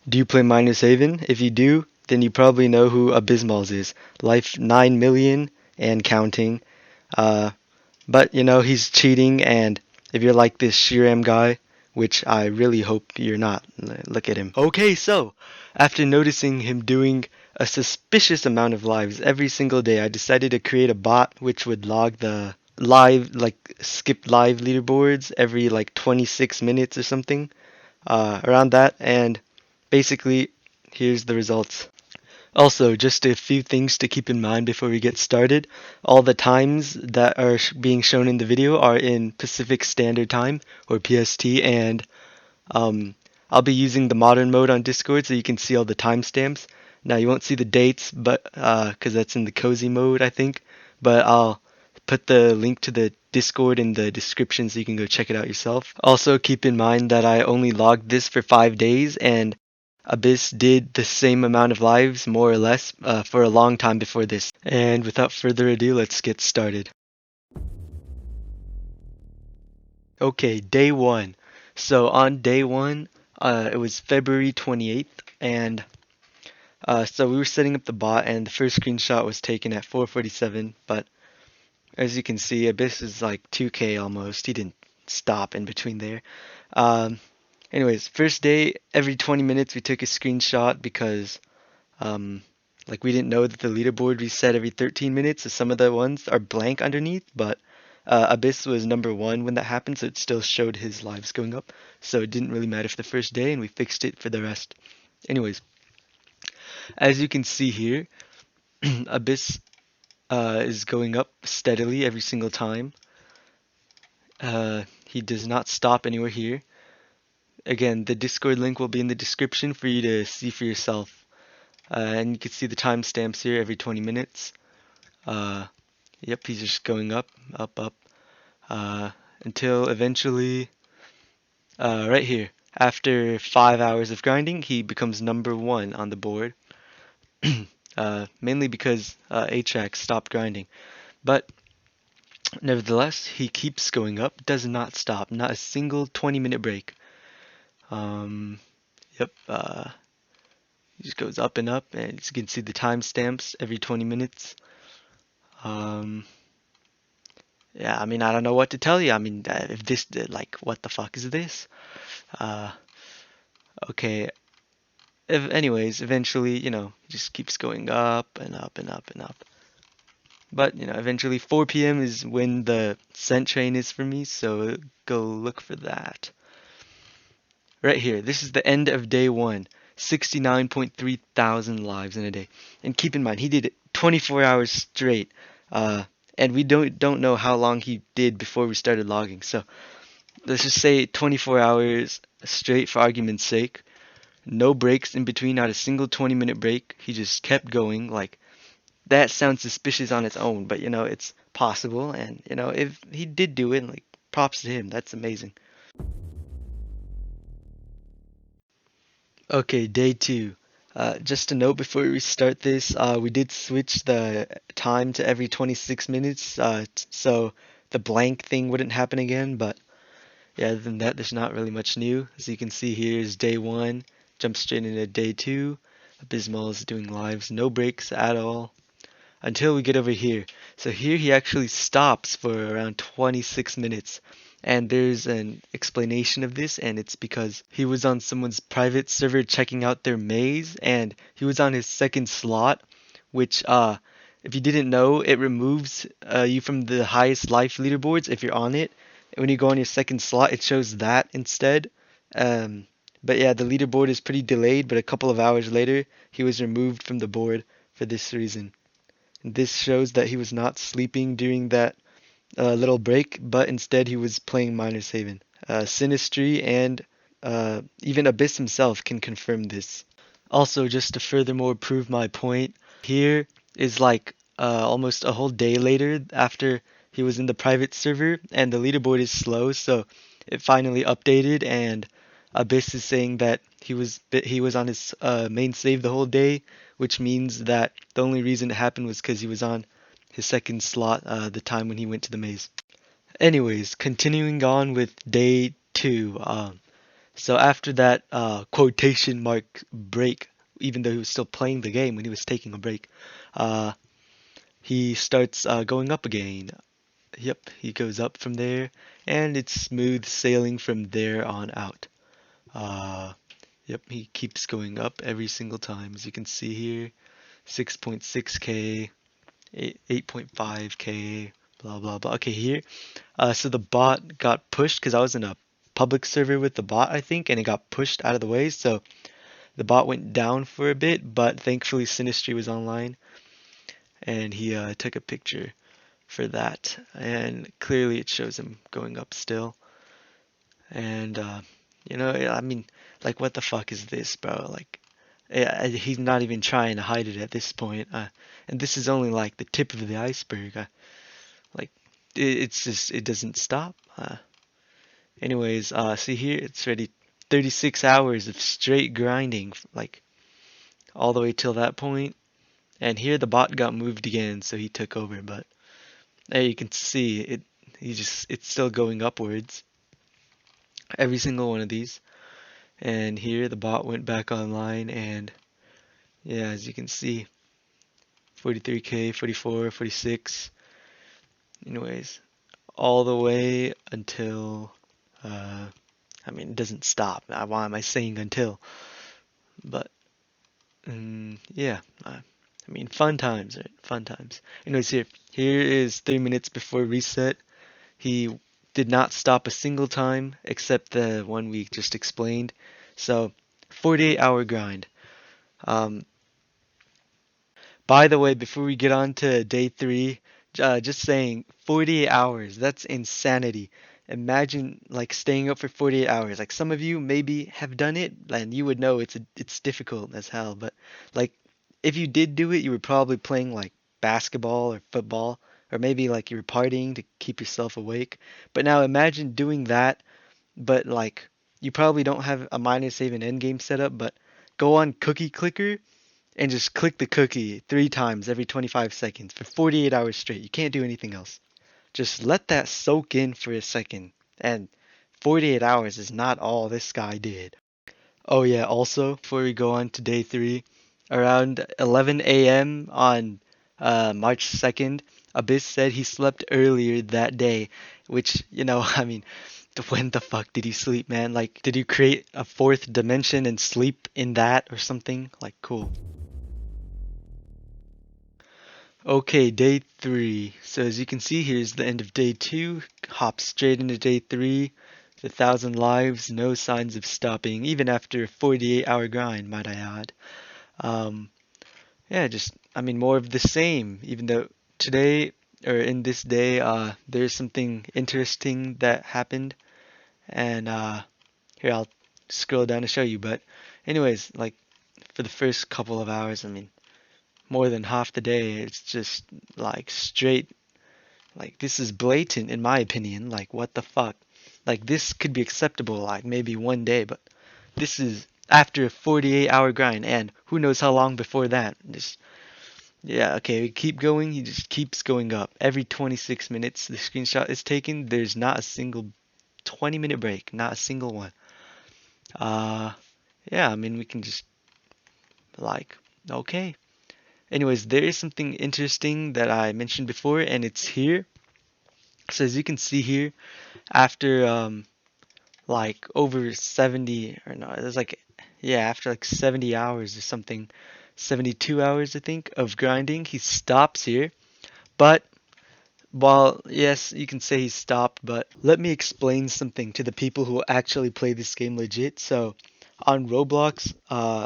Do you play Minus Haven? If you do, then you probably know who Abysmals is. Life 9 million and counting. Uh, but he's cheating, and if you're like this Shiram guy, which I really hope you're not, look at him. Okay, so after noticing him doing a suspicious amount of lives every single day, I decided to create a bot which would log the live, like skip live leaderboards every like 26 minutes or something, around that, and basically, here's the results. Also, just a few things to keep in mind before we get started. All the times that are being shown in the video are in Pacific Standard Time, or PST, and um, I'll be using the modern mode on Discord so you can see all the timestamps. Now, you won't see the dates, but because that's in the cozy mode, I think. But I'll put the link to the Discord in the description so you can go check it out yourself. Also, keep in mind that I only logged this for 5 days, and Abyss did the same amount of lives, more or less, for a long time before this. And without further ado, let's get started. Okay, day one. So on day one, it was February 28th, and so we were setting up the bot, and the first screenshot was taken at 4:47. But as you can see, Abyss is like 2K almost. He didn't stop in between there. Um, Anyways, first day, every 20 minutes we took a screenshot because Um, like we didn't know that the leaderboard reset every 13 minutes, so some of the ones are blank underneath, but Abyss was number one when that happened, so it still showed his lives going up. So it didn't really matter for the first day, and we fixed it for the rest. Anyways, as you can see here, Abyss is going up steadily every single time. He does not stop anywhere here. Again, the Discord link will be in the description for you to see for yourself. And you can see the timestamps here every 20 minutes. Uh, Yep, he's just going up, up, up, uh, until eventually, right here, after 5 hours of grinding, he becomes number one on the board. Mainly because Atrax stopped grinding. But nevertheless, he keeps going up, does not stop, not a single 20-minute break. Um, yep, he just goes up and up, and you can see the timestamps every 20 minutes. Um, yeah, I mean, I don't know what to tell you. I mean, if this, like, what the fuck is this? Uh, okay. Anyways, eventually, it just keeps going up and up and up and up. But, eventually 4 p.m. is when the scent train is for me, so go look for that. Right here, this is the end of day one. 69.3 thousand lives in a day. And keep in mind, he did it 24 hours straight. And we don't know how long he did before we started logging. So let's just say 24 hours straight for argument's sake. No breaks in between, not a single 20-minute break. He just kept going. Like, that sounds suspicious on its own, but it's possible. And if he did do it, like, props to him. That's amazing. Okay, day two. Just a note before we start this, we did switch the time to every 26 minutes, so the blank thing wouldn't happen again. But yeah, other than that, there's not really much new. As you can see here is day one, jump straight into day two. Abysmal is doing lives, no breaks at all, until we get over here. So here he actually stops for around 26 minutes. And there's an explanation of this, and it's because he was on someone's private server checking out their maze, and he was on his second slot, which, if you didn't know, it removes you from the highest life leaderboards if you're on it. When you go on your second slot, it shows that instead. Um, but yeah, the leaderboard is pretty delayed, but a couple of hours later, he was removed from the board for this reason. This shows that he was not sleeping during that little break, but instead he was playing Minor Haven. Sinistry and even Abyss himself can confirm this. Also, just to furthermore prove my point, here is like almost a whole day later after he was in the private server, and the leaderboard is slow, so it finally updated, and Abyss is saying that he was on his main save the whole day, which means that the only reason it happened was because he was on his second slot, the time when he went to the maze. Anyways, continuing on with day two. So after that quotation mark break, even though he was still playing the game when he was taking a break, uh, he starts going up again. Yep, he goes up from there, and it's smooth sailing from there on out. Uh, yep, he keeps going up every single time, as you can see here. 6.6k, 8.5k, blah blah blah. Okay, here. So the bot got pushed because I was in a public server with the bot, I think, and it got pushed out of the way. So the bot went down for a bit, but thankfully Sinistry was online, and he took a picture for that, and clearly it shows him going up still. And I mean, like, what the fuck is this, bro? Like, he's not even trying to hide it at this point. And this is only like the tip of the iceberg. Like, it's just it doesn't stop. Anyways, see here, it's already 36 hours of straight grinding, like all the way till that point. And here the bot got moved again, so he took over. But there you can see it. It's still going upwards. Every single one of these. And here the bot went back online, and yeah, as you can see, 43k, 44, 46. Anyways, all the way until I mean, it doesn't stop. Why am I saying until? But yeah, I mean, fun times, right? Fun times. Anyways, here is 3 minutes before reset. He did not stop a single time except the one we just explained. So, 48-hour grind. Um, by the way, before we get on to day three, just saying 48 hours, that's insanity. Imagine like staying up for 48 hours. Like some of you maybe have done it and you would know it's difficult as hell, but like if you did do it, you were probably playing like basketball or football or maybe like you were partying to keep yourself awake. But now imagine doing that, but like you probably don't have a minor save and end game set up, but go on Cookie Clicker and just click the cookie 3 times every 25 seconds for 48 hours straight. You can't do anything else. Just let that soak in for a second. And 48 hours is not all this guy did. Oh yeah, also, before we go on to day three, around 11 a.m. on March 2nd, Abyss said he slept earlier that day, which, I mean, when the fuck did he sleep, man? Like, did you create a fourth dimension and sleep in that or something? Like, cool. Okay, day three. So as you can see, here's the end of day two. Hop straight into day three. The 1,000 lives, no signs of stopping, even after a 48-hour grind, might I add. Um, yeah, just, I mean, more of the same, even though today, or in this day, there's something interesting that happened. And here, I'll scroll down to show you. But anyways, like, for the first couple of hours, I mean, more than half the day, it's just like straight. Like, this is blatant, in my opinion. Like, what the fuck? Like, this could be acceptable, like, maybe one day, but this is after a 48-hour grind, and who knows how long before that. Just, yeah, okay, we keep going. He just keeps going up. Every 26 minutes, the screenshot is taken. There's not a single 20-minute break, not a single one. Uh, yeah, I mean, we can just, like, okay. Anyways, there is something interesting that I mentioned before, and it's here. So as you can see here, after like over 70 or no, it was like yeah, after like 70 hours or something, 72 hours I think of grinding, he stops here. But while yes, you can say he stopped, but let me explain something to the people who actually play this game legit. So on Roblox,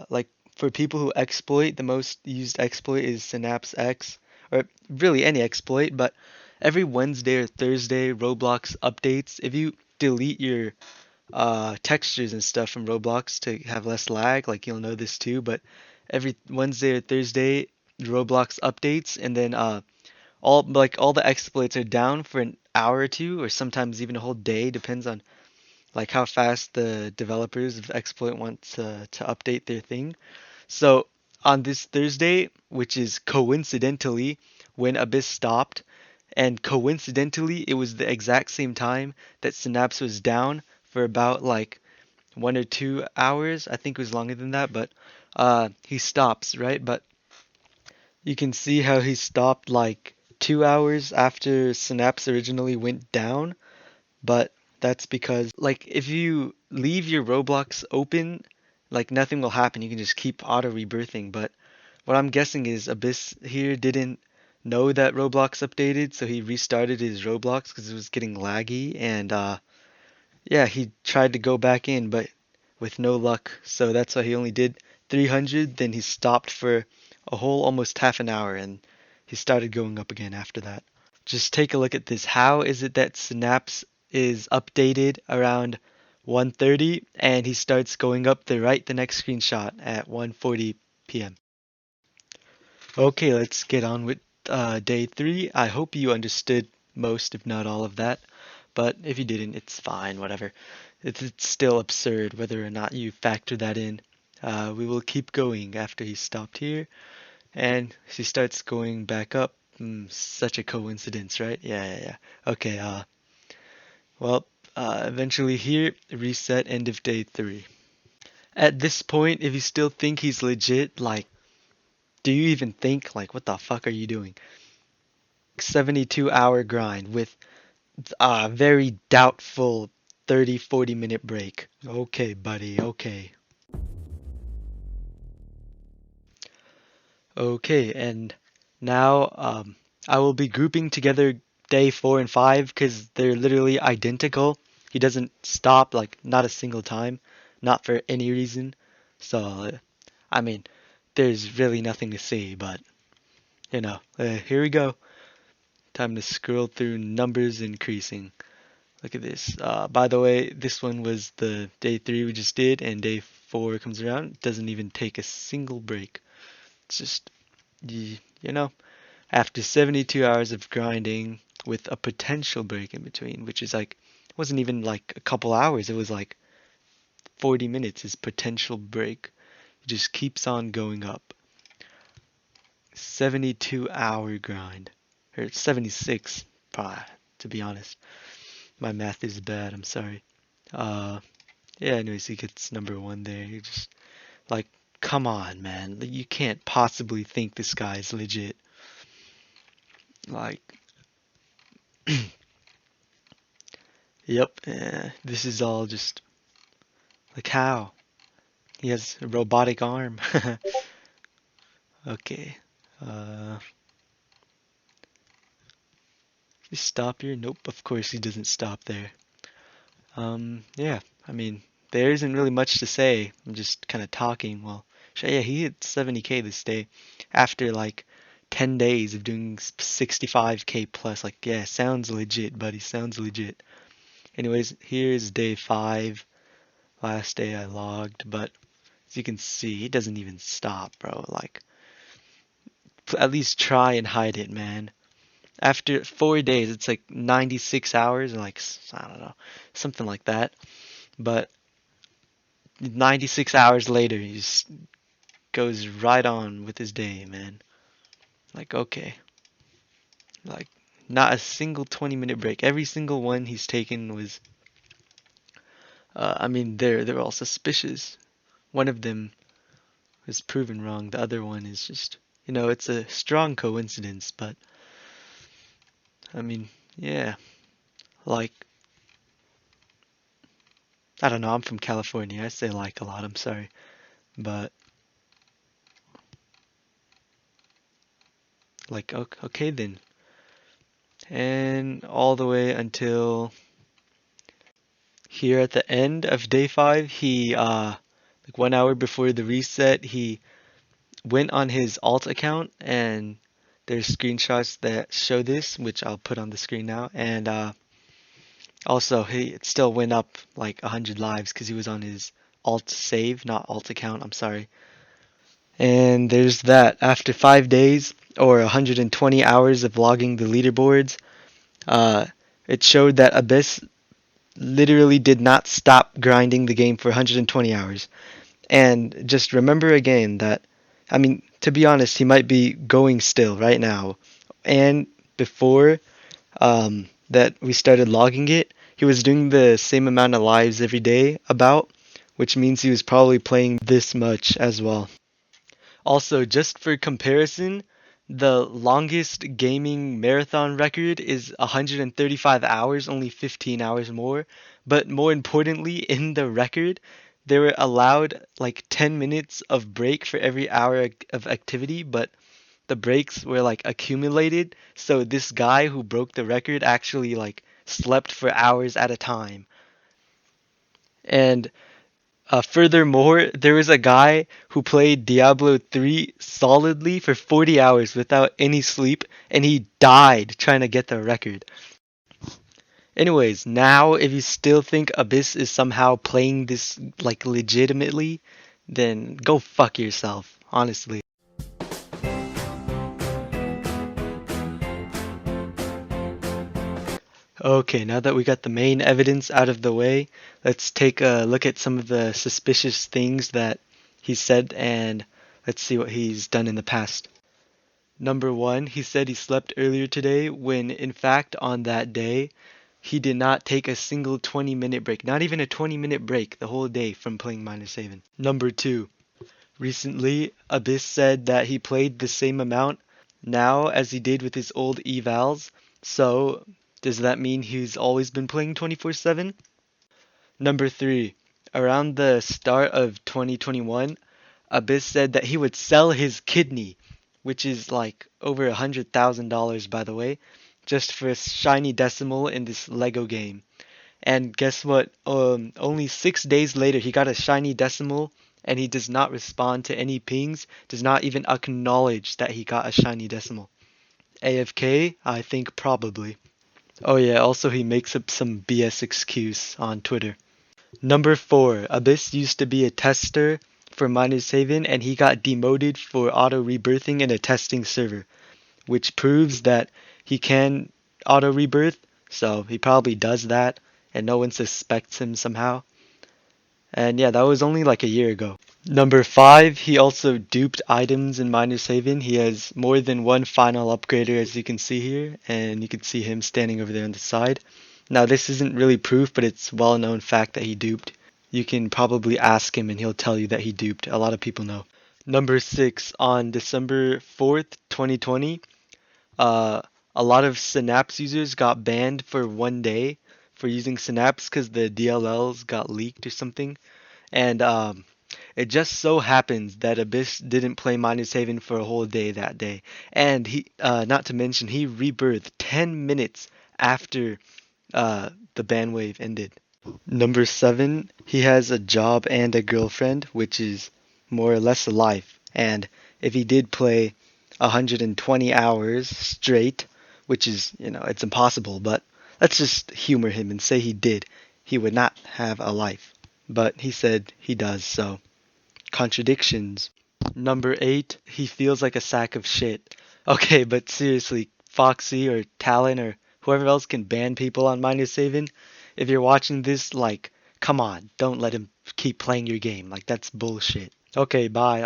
like for people who exploit, the most used exploit is Synapse X, or really any exploit, but every Wednesday or Thursday Roblox updates. If you delete your textures and stuff from Roblox to have less lag, like you'll know this too, but every Wednesday or Thursday Roblox updates, and then all the exploits are down for an hour or two, or sometimes even a whole day, depends on like how fast the developers of exploit want to update their thing. So on this Thursday, which is coincidentally when Abyss stopped, and coincidentally it was the exact same time that Synapse was down for about like 1 or 2 hours. I think it was longer than that, but he stops, right? But you can see how he stopped like 2 hours after Synapse originally went down, but that's because like if you leave your Roblox open, like nothing will happen. You can just keep auto rebirthing. But what I'm guessing is Abyss here didn't know that Roblox updated, so he restarted his Roblox because it was getting laggy, and yeah, he tried to go back in, but with no luck. So that's why he only did 300. Then he stopped for a whole almost half an hour, and he started going up again after that. Just take a look at this. How is it that Synapse is updated around 1:30 and he starts going up the next screenshot at 1:40 p.m. Okay, let's get on with day three. I hope you understood most, if not all of that. But if you didn't, it's fine, whatever. It's still absurd whether or not you factor that in. We will keep going after he stopped here, and he starts going back up. Such a coincidence, right? Yeah, yeah, yeah. Okay, well, eventually here, reset end of day three. At this point, if you still think he's legit, like, do you even think, like, what the fuck are you doing? 72-hour grind with a very doubtful 30-40 minute break. Okay, buddy, okay. Okay, and now I will be grouping together day four and five because they're literally identical. He doesn't stop, like, not a single time, not for any reason. So, I mean, there's really nothing to see, but, here we go. Time to scroll through numbers increasing. Look at this. By the way, this one was the day three we just did, and day four comes around. It doesn't even take a single break. It's just, you know, after 72 hours of grinding with a potential break in between, which is like, wasn't even like a couple hours. It was like 40 minutes, his potential break. It just keeps on going up. 72-hour grind. Or 76, to be honest. My math is bad, I'm sorry. Uh, yeah, anyways, he gets number one there. You just, like, come on, man. Like, you can't possibly think this guy's legit. Like, yep, this is all just, like, how? He has a robotic arm. Okay. Uh, you stop here? Nope, of course he doesn't stop there. Yeah, I mean, there isn't really much to say. I'm just kind of talking. Well, yeah, he hit 70K this day after like 10 days of doing 65K plus. Like, yeah, sounds legit, buddy. Sounds legit. Anyways, here's day five. Last day I logged, but as you can see, he doesn't even stop, bro. Like, at least try and hide it, man. After 4 days, it's like 96 hours, and like, I don't know, something like that. But 96 hours later, he just goes right on with his day, man. Like, okay. Like, not a single 20-minute break. Every single one he's taken was, I mean, they're all suspicious. One of them was proven wrong. The other one is just, it's a strong coincidence, but I mean, yeah. Like, I don't know. I'm from California. I say like a lot. I'm sorry. But, like, okay then. And all the way until here at the end of day five, he like 1 hour before the reset, he went on his alt account, and there's screenshots that show this, which I'll put on the screen now. And also he it still went up like 100 lives because he was on his alt save, not alt account. I'm sorry. And there's that. After 5 days or 120 hours of logging the leaderboards, uh, it showed that Abyss literally did not stop grinding the game for 120 hours. And just remember again that, I mean, to be honest, he might be going still right now. And before that we started logging it, he was doing the same amount of lives every day, about, which means he was probably playing this much as well. Also, just for comparison, the longest gaming marathon record is 135 hours, only 15 hours more. But more importantly, in the record, they were allowed like 10 minutes of break for every hour of activity, but the breaks were like accumulated. So this guy who broke the record actually like slept for hours at a time. And furthermore, there was a guy who played Diablo 3 solidly for 40 hours without any sleep, and he died trying to get the record. Anyways, now if you still think Abyss is somehow playing this like legitimately, then go fuck yourself, honestly. Okay, now that we got the main evidence out of the way, let's take a look at some of the suspicious things that he said and let's see what he's done in the past. Number one, he said he slept earlier today when, in fact, on that day, he did not take a single 20-minute break, not even a 20-minute break the whole day from playing Minus Haven. Number two, recently, Abyss said that he played the same amount now as he did with his old evals, so does that mean he's always been playing 24/7? Number three, around the start of 2021, Abyss said that he would sell his kidney, which is like over $100,000 by the way, just for a shiny decimal in this Lego game. And guess what? Only 6 days later, he got a shiny decimal, and he does not respond to any pings, does not even acknowledge that he got a shiny decimal. AFK? I think probably. Oh yeah, also he makes up some BS excuse on Twitter. Number 4, Abyss used to be a tester for Miners Haven and he got demoted for auto rebirthing in a testing server, which proves that he can auto rebirth, so he probably does that and no one suspects him somehow. And yeah, that was only like a year ago. Number 5, he also duped items in Miners Haven. He has more than one final upgrader as you can see here, and you can see him standing over there on the side. Now this isn't really proof, but it's well-known fact that he duped. You can probably ask him and he'll tell you that he duped. A lot of people know. Number 6, on December 4th, 2020, uh, a lot of Synapse users got banned for 1 day for using Synapse because the DLLs got leaked or something. And it just so happens that Abyss didn't play Minus Haven for a whole day that day. And he, not to mention, he rebirthed 10 minutes after the ban wave ended. Number 7, he has a job and a girlfriend, which is more or less a life. And if he did play 120 hours straight, which is, it's impossible, but let's just humor him and say he did, he would not have a life. But he said he does, so contradictions. Number 8, he feels like a sack of shit. Okay, but seriously, Foxy or Talon or whoever else can ban people on Minus Haven, if you're watching this, like, come on, don't let him keep playing your game. Like, that's bullshit. Okay, bye.